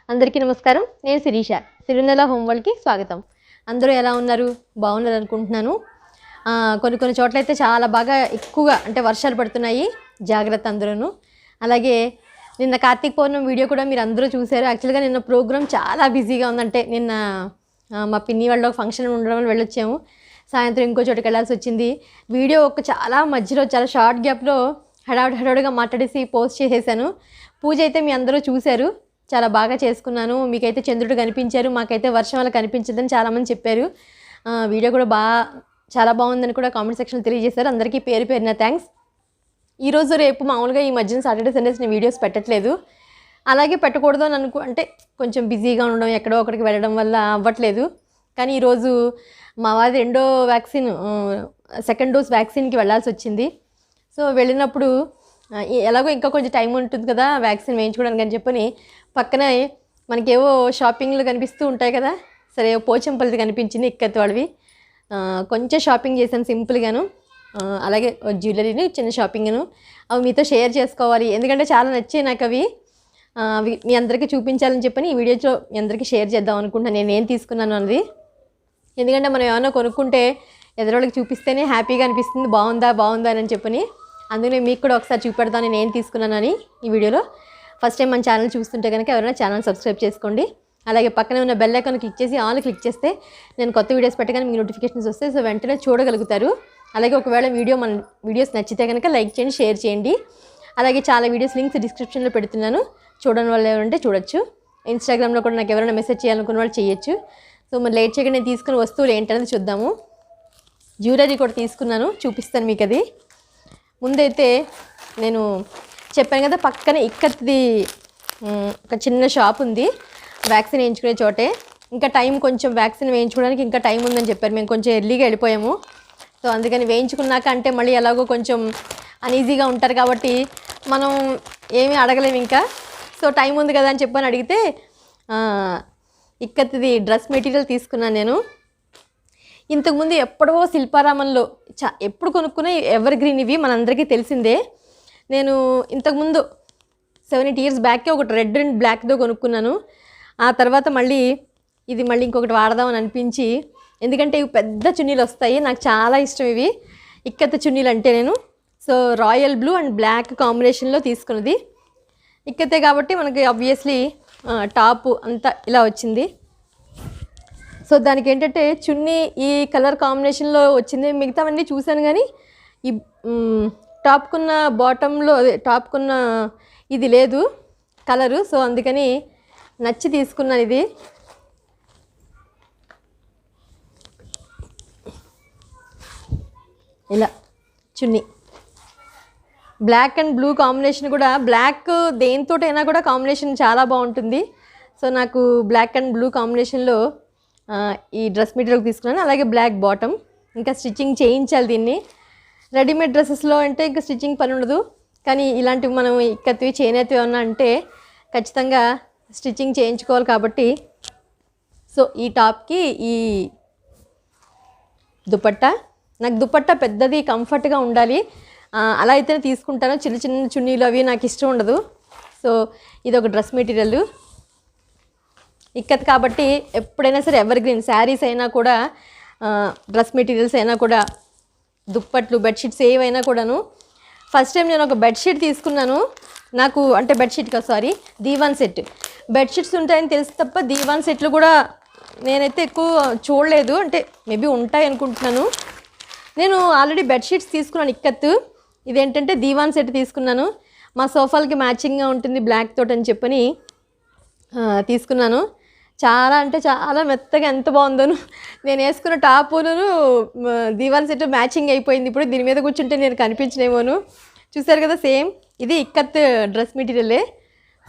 అందరికీ నమస్కారం. నేను శిరీష. సిరినెల హోమ్ వరల్డ్‌కి స్వాగతం. అందరూ ఎలా ఉన్నారు? బాగున్నారు అనుకుంటున్నాను. కొన్ని చోట్లయితే చాలా బాగా ఎక్కువగా అంటే వర్షాలు పడుతున్నాయి. జాగ్రత్త అందరూను. అలాగే నిన్న కార్తీక పౌర్ణమి వీడియో కూడా మీరు అందరూ చూశారు. యాక్చువల్‌గా నిన్న ప్రోగ్రామ్ చాలా బిజీగా ఉందంటే నిన్న మా పిన్ని వాళ్ళ ఫంక్షన్ ఉండడం వల్ల వెళ్ళొచ్చాము. సాయంత్రం ఇంకో చోటుకి వెళ్ళాల్సి వచ్చింది. వీడియో చాలా మధ్యలో చాలా షార్ట్ గ్యాప్లో హడావుడిగా మాట్లాడేసి పోస్ట్ చేసేసాను. పూజ అయితే మీ అందరూ చూశారు. చాలా బాగా చేసుకున్నాను. మీకైతే చంద్రుడు కనిపించారు, మాకైతే వర్షం వల్ల కనిపించదని చాలామంది చెప్పారు. వీడియో కూడా చాలా బాగుందని కూడా కామెంట్ సెక్షన్లో తెలియజేశారు. అందరికీ పేరు పేరున థ్యాంక్స్. ఈరోజు రేపు మామూలుగా ఈ మధ్యన సాటర్డే సండేస్ నేను వీడియోస్ పెట్టట్లేదు. అలాగే పెట్టకూడదు అని అంటే కొంచెం బిజీగా ఉండడం, ఎక్కడో ఒకడికి వెళ్ళడం వల్ల అవ్వట్లేదు. కానీ ఈరోజు మా వారి రెండో వ్యాక్సిన్ సెకండ్ డోస్ వ్యాక్సిన్కి వెళ్ళాల్సి వచ్చింది. సో వెళ్ళినప్పుడు ఎలాగో ఇంకా కొంచెం టైం ఉంటుంది కదా వ్యాక్సిన్ వేయించుకోవడానికి అని చెప్పని పక్కన మనకేవో షాపింగ్లు కనిపిస్తూ ఉంటాయి కదా. సరే పోచంపల్లిది కనిపించింది ఇక్కత్ వాళ్ళవి. కొంచెం షాపింగ్ చేశాను సింపుల్గాను. అలాగే జ్యువెలరీని చిన్న షాపింగ్ను అవి మీతో షేర్ చేసుకోవాలి, ఎందుకంటే చాలా నచ్చాయి నాకు అవి. మీ అందరికీ చూపించాలని చెప్పని ఈ వీడియోలో మీ అందరికీ షేర్ చేద్దాం అనుకుంటున్నాను నేను ఏం తీసుకున్నాను అన్నది. ఎందుకంటే మనం ఏమైనా కొనుక్కుంటే ఎదురోళ్ళకి చూపిస్తేనే హ్యాపీగా అనిపిస్తుంది, బాగుందా అని చెప్పని. అందుకనే మీకు కూడా ఒకసారి చూపెడతాను నేను ఏం తీసుకున్నానని ఈ వీడియోలో. ఫస్ట్ టైం మన ఛానల్ చూస్తుంటే కనుక ఎవరైనా ఛానల్ సబ్స్క్రైబ్ చేసుకోండి. అలాగే పక్కనే ఉన్న బెల్ ఐకాన్ క్లిక్ చేసి ఆల్ క్లిక్ చేస్తే నేను కొత్త వీడియోస్ పెట్టగానే మీకు నోటిఫికేషన్స్ వస్తాయి. సో వెంటనే చూడగలుగుతారు. అలాగే ఒకవేళ మన వీడియోస్ నచ్చితే కనుక లైక్ చేయండి, షేర్ చేయండి. అలాగే చాలా వీడియోస్ లింక్స్ డిస్క్రిప్షన్లో పెడుతున్నాను, చూడని వాళ్ళు ఎవరంటే చూడొచ్చు. ఇన్స్టాగ్రామ్లో కూడా నాకు ఎవరైనా మెసేజ్ చేయాలనుకున్న వాళ్ళు చేయొచ్చు. సో మరి లేట్ చేయకుండా నేను తీసుకున్న వస్తువులు ఏంటనేది చూద్దాము. జ్యువెలరీ కూడా తీసుకున్నాను, చూపిస్తాను మీకు అది. ముందైతే నేను చెప్పాను కదా పక్కనే ఇక్కత్ది ఒక చిన్న షాప్ ఉంది వ్యాక్సిన్ వేయించుకునే చోటే. ఇంకా టైం కొంచెం వ్యాక్సిన్ వేయించుకోవడానికి ఇంకా టైం ఉందని చెప్పారు. మేము కొంచెం ఎర్లీగా వెళ్ళిపోయాము. సో అందుకని వేయించుకున్నాక అంటే మళ్ళీ ఎలాగో కొంచెం అన్ఈజీగా ఉంటారు కాబట్టి మనం ఏమీ అడగలేము ఇంకా. సో టైం ఉంది కదా అని చెప్పని అడిగితే ఇక్కత్ది డ్రెస్ మెటీరియల్ తీసుకున్నాను నేను. ఇంతకుముందు ఎప్పుడో శిల్పారామంలో ఎప్పుడు కొనుక్కునే ఎవర్ గ్రీన్ ఇవి మనందరికీ తెలిసిందే. నేను ఇంతకుముందు 7-8 years బ్యాక్కే ఒకటి రెడ్ అండ్ బ్లాక్తో కొనుక్కున్నాను. ఆ తర్వాత మళ్ళీ ఇంకొకటి వాడదామని అనిపించి, ఎందుకంటే ఇవి పెద్ద చున్నీలు వస్తాయి, నాకు చాలా ఇష్టం ఇవి ఇక్కత్త చున్నీలు అంటే నేను. So royal blue and black కాంబినేషన్లో తీసుకున్నది ఇక్కతే కాబట్టి మనకి ఆబ్వియస్లీ టాప్ అంతా ఇలా వచ్చింది. సో దానికి ఏంటంటే చున్నీ ఈ కలర్ కాంబినేషన్లో వచ్చింది. మిగతావన్నీ చూశాను కానీ ఈ టాప్కున్న బాటంలో టాప్కున్న ఇది లేదు కలరు. సో అందుకని నచ్చి తీసుకున్నాను ఇది. ఇలా చున్నీ బ్లాక్ అండ్ బ్లూ కాంబినేషన్ కూడా, బ్లాక్ దేనితోటైనా కూడా కాంబినేషన్ చాలా బాగుంటుంది. సో నాకు బ్లాక్ అండ్ బ్లూ కాంబినేషన్లో ఈ డ్రెస్ మెటీరియల్ తీసుకున్నాను. అలాగే బ్లాక్ బాటమ్. ఇంకా స్టిచ్చింగ్ చేయించాలి దీన్ని. రెడీమేడ్ డ్రెస్సెస్లో అంటే ఇంకా స్టిచ్చింగ్ పని ఉండదు, కానీ ఇలాంటివి మనం ఇక్కత్వి చేనేతవి ఏమన్నా అంటే ఖచ్చితంగా స్టిచ్చింగ్ చేయించుకోవాలి కాబట్టి. సో ఈ టాప్కి ఈ దుపట్టా, నాకు దుపట్టా పెద్దది కంఫర్ట్గా ఉండాలి, అలా అయితేనే తీసుకుంటాను. చిన్న చిన్న చున్నీలు అవి నాకు ఇష్టం ఉండదు. సో ఇది ఒక డ్రెస్ మెటీరియల్ ఇక్కత్ కాబట్టి ఎప్పుడైనా సరే ఎవర్ గ్రీన్ శారీస్ అయినా కూడా, డ్రెస్ మెటీరియల్స్ అయినా కూడా, దుప్పట్లు, బెడ్షీట్స్ ఏవైనా కూడాను. ఫస్ట్ టైం నేను ఒక బెడ్షీట్ తీసుకున్నాను. నాకు అంటే బెడ్షీట్ కాదు, సారీ, దీవాన్ సెట్. బెడ్షీట్స్ ఉంటాయని తెలిసి తప్ప దీవాన్ సెట్లు కూడా నేనైతే ఎక్కువ చూడలేదు. అంటే మేబీ ఉంటాయి అనుకుంటున్నాను. నేను ఆల్రెడీ బెడ్షీట్స్ తీసుకున్నాను ఇక్కత్. ఇదేంటంటే దీవాన్ సెట్ తీసుకున్నాను. మా సోఫాలకి మ్యాచింగ్గా ఉంటుంది బ్లాక్ తోటి అని చెప్పని తీసుకున్నాను. చాలా అంటే చాలా మెత్తగా ఎంత బాగుందోను. నేను వేసుకున్న టాపును దీవాన్ సెట్ మ్యాచింగ్ అయిపోయింది. ఇప్పుడు దీని మీద కూర్చుంటే నేను కనిపించనేమోను. చూసారు కదా, సేమ్ ఇది ఇక్కత్ డ్రెస్ మెటీరియలే.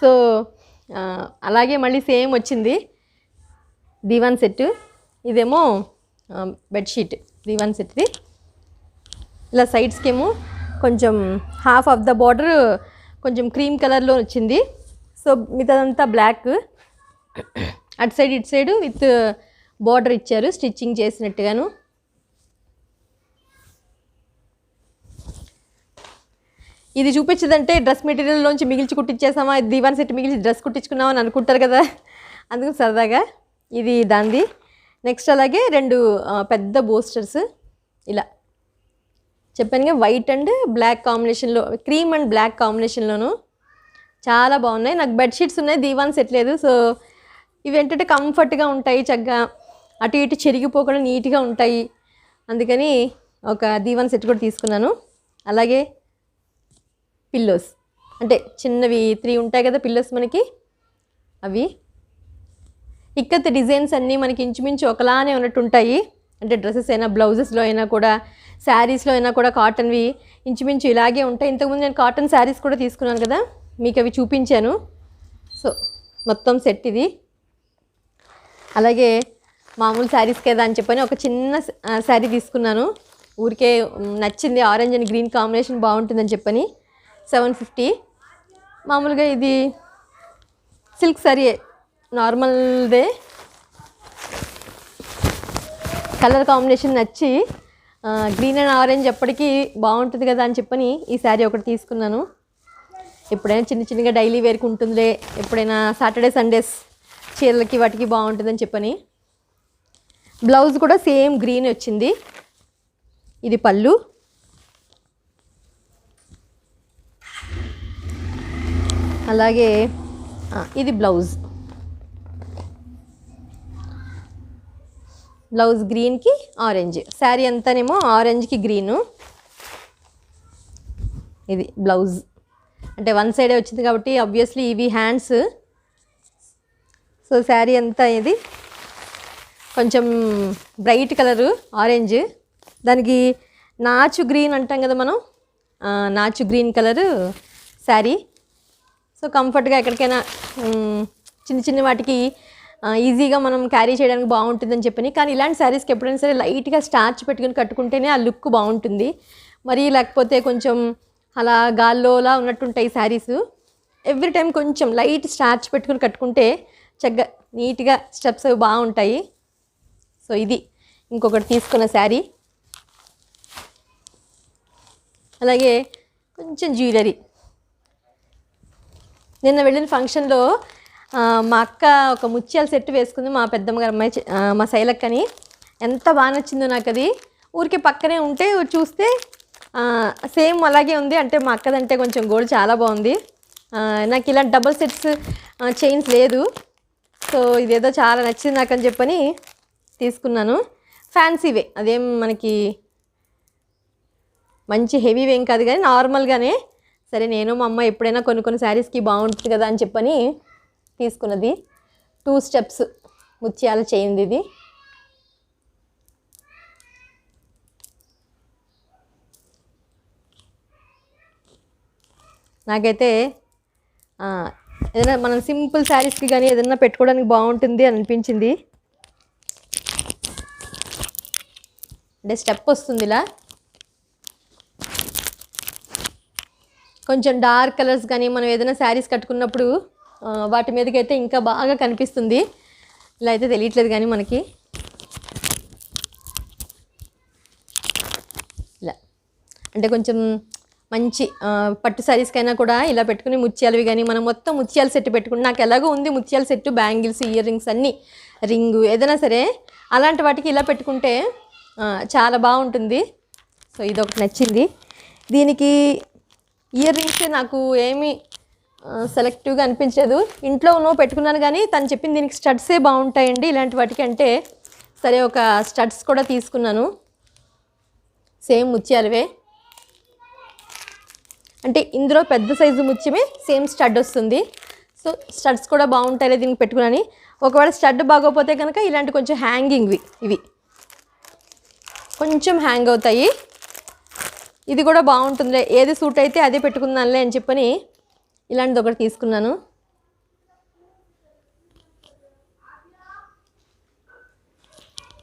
సో అలాగే మళ్ళీ సేమ్ వచ్చింది దీవాన్ సెట్. ఇదేమో బెడ్షీట్ దీవాన్ సెట్ది. ఇలా సైడ్స్కేమో కొంచెం హాఫ్ ఆఫ్ ద బార్డర్ కొంచెం క్రీమ్ కలర్లో వచ్చింది. సో మిగతాదంతా బ్లాక్. అటు సైడ్ ఇటు సైడు విత్ బార్డర్ ఇచ్చారు స్టిచ్చింగ్ చేసినట్టుగాను. ఇది చూపించదంటే డ్రెస్ మెటీరియల్లోంచి మిగిల్చి కుట్టించేసామా, దీవాన్ సెట్ మిగిల్చి డ్రెస్ కుట్టించుకున్నామని అనుకుంటారు కదా, అందుకు సరదాగా ఇది దాంది. నెక్స్ట్ అలాగే 2 పెద్ద బోస్టర్స్ ఇలా చెప్పానుగా, వైట్ అండ్ బ్లాక్ కాంబినేషన్లో, క్రీమ్ అండ్ బ్లాక్ కాంబినేషన్లోను చాలా బాగున్నాయి. నాకు బెడ్షీట్స్ ఉన్నాయి, దీవాన్ సెట్ లేదు. సో ఇవి ఏంటంటే కంఫర్ట్గా ఉంటాయి, చక్కగా అటు ఇటు చెరిగిపోకుండా నీట్గా ఉంటాయి. అందుకని ఒక దీవాన్ సెట్ కూడా తీసుకున్నాను. అలాగే పిల్లోస్ అంటే చిన్నవి 3 ఉంటాయి కదా పిల్లోస్ మనకి, అవి ఇక్కత్ డిజైన్స్ అన్నీ మనకి ఇంచుమించు ఒకలానే ఉన్నట్టు ఉంటాయి. అంటే డ్రెస్సెస్ అయినా, బ్లౌజెస్లో అయినా కూడా, శారీస్లో అయినా కూడా కాటన్వి ఇంచుమించు ఇలాగే ఉంటాయి. ఇంతకుముందు నేను కాటన్ శారీస్ కూడా తీసుకున్నాను కదా, మీకు అవి చూపించాను. సో మొత్తం సెట్ ఇది. అలాగే మామూలు శారీస్ కదా అని చెప్పని ఒక చిన్న శారీ తీసుకున్నాను, ఊరికే నచ్చింది. ఆరెంజ్ అండ్ గ్రీన్ కాంబినేషన్ బాగుంటుందని చెప్పని 750. మామూలుగా ఇది సిల్క్ శారీ, నార్మల్దే, కలర్ కాంబినేషన్ నచ్చి గ్రీన్ అండ్ ఆరెంజ్ ఎప్పటికీ బాగుంటుంది కదా అని చెప్పని ఈ శారీ ఒకటి తీసుకున్నాను. ఎప్పుడైనా చిన్నగా డైలీ వేర్కి ఉంటుందిలే, ఎప్పుడైనా సాటర్డే సండేస్ చీరలకి వాటికి బాగుంటుందని చెప్పని. బ్లౌజ్ కూడా సేమ్ గ్రీన్ వచ్చింది. ఇది పళ్ళు, అలాగే ఇది బ్లౌజ్. బ్లౌజ్ గ్రీన్కి ఆరెంజ్, శారీ అంతానేమో ఆరెంజ్కి గ్రీను. ఇది బ్లౌజ్ అంటే వన్ సైడే వచ్చింది కాబట్టి ఆబ్వియస్లీ ఇవి హ్యాండ్స్. సో శారీ అంతా ఇది కొంచెం బ్రైట్ కలరు ఆరెంజ్, దానికి నాచు గ్రీన్ అంటాం కదా మనం, నాచు గ్రీన్ కలరు శారీ. సో కంఫర్ట్గా ఎక్కడికైనా చిన్న వాటికి ఈజీగా మనం క్యారీ చేయడానికి బాగుంటుందని చెప్పని. కానీ ఇలాంటి శారీస్కి ఎప్పుడైనా సరే లైట్గా స్టార్చ్ పెట్టుకుని కట్టుకుంటేనే ఆ లుక్ బాగుంటుంది. మరి లేకపోతే కొంచెం అలా గాల్లోలా ఉన్నట్టుంటాయి శారీస్. ఎవ్రీ టైం కొంచెం లైట్ స్టార్చ్ పెట్టుకుని కట్టుకుంటే చక్కగా నీట్గా స్టెప్స్ అవి బాగుంటాయి. సో ఇది ఇంకొకటి తీసుకున్న శారీ. అలాగే కొంచెం జ్యువెలరీ. నిన్న వెళ్ళిన ఫంక్షన్లో మా అక్క ఒక ముత్యాల సెట్ వేసుకుంది, మా పెద్దమ్మ గారు అమ్మాయి, మా శైలక్కని. ఎంత బాగా నచ్చిందో నాకు అది. ఊరికే పక్కనే ఉంటే చూస్తే సేమ్ అలాగే ఉంది. అంటే మా అక్కదంటే కొంచెం గోల్డ్ చాలా బాగుంది. నాకు ఇలాంటి డబుల్ సెట్స్ చైన్స్ లేదు. సో ఇదేదో చాలా నచ్చింది నాకు అని చెప్పని తీసుకున్నాను. ఫ్యాన్సీవే, అదేం మనకి మంచి హెవీవేం కాదు కానీ నార్మల్గానే. సరే నేను మా అమ్మ ఎప్పుడైనా కొన్ని శారీస్కి బాగుంటుంది కదా అని చెప్పని తీసుకున్నది. 2 స్టెప్స్ ముత్యాల చైన్ ఇది. నాకైతే ఏదైనా మనం సింపుల్ శారీస్కి కానీ ఏదైనా పెట్టుకోవడానికి బాగుంటుంది అని అనిపించింది. అంటే స్టెప్ వస్తుంది ఇలా, కొంచెం డార్క్ కలర్స్ కానీ మనం ఏదైనా శారీస్ కట్టుకున్నప్పుడు వాటి మీదకైతే ఇంకా బాగా కనిపిస్తుంది. ఇలా అయితే తెలియట్లేదు కానీ మనకి ఇలా అంటే కొంచెం మంచి పట్టు శారీస్కైనా కూడా ఇలా పెట్టుకుని ముత్యాలవి కానీ మనం మొత్తం ముత్యాల సెట్ పెట్టుకుని, నాకు ఎలాగో ఉంది ముత్యాల సెట్, బ్యాంగిల్స్, ఇయర్ రింగ్స్ అన్నీ, రింగు ఏదైనా సరే అలాంటి వాటికి ఇలా పెట్టుకుంటే చాలా బాగుంటుంది. సో ఇదొకటి నచ్చింది. దీనికి ఇయర్ రింగ్స్ నాకు ఏమీ సెలెక్టివ్గా అనిపించలేదు. ఇంట్లో పెట్టుకున్నాను కానీ తను చెప్పింది దీనికి స్టడ్సే బాగుంటాయండి ఇలాంటి వాటికి అంటే, సరే ఒక స్టడ్స్ కూడా తీసుకున్నాను. సేమ్ ముత్యాలవే, అంటే ఇందులో పెద్ద సైజు ముత్యమే, సేమ్ స్టడ్ వస్తుంది. సో స్టడ్స్ కూడా బాగుంటాయి దీనికి పెట్టుకున్నాను. ఒకవేళ స్టడ్ బాగోపోతే కనుక ఇలాంటి కొంచెం హ్యాంగింగ్వి, ఇవి కొంచెం హ్యాంగ్ అవుతాయి. ఇది కూడా బాగుంటుందిలే, ఏది సూట్ అయితే అదే పెట్టుకుందానులే అని చెప్పని ఇలాంటిది ఒకటి తీసుకున్నాను.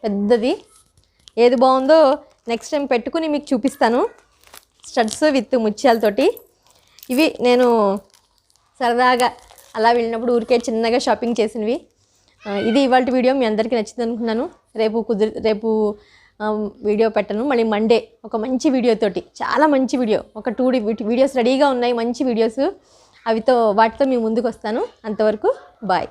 పెద్దది, ఏది బాగుందో నెక్స్ట్ టైం పెట్టుకుని మీకు చూపిస్తాను. స్టడ్స్ విత్ ముత్యాలతోటి. ఇవి నేను సరదాగా అలా వెళ్ళినప్పుడు ఊరికే చిన్నగా షాపింగ్ చేసినవి. ఇది ఇవాళ వీడియో మీ అందరికీ నచ్చింది అనుకున్నాను. రేపు వీడియో పెట్టను. మళ్ళీ మండే ఒక మంచి వీడియోతోటి, చాలా మంచి వీడియో, ఒక 2 వీడియోస్ రెడీగా ఉన్నాయి, మంచి వీడియోస్, వాటితో మీ ముందుకు వస్తాను. అంతవరకు బాయ్.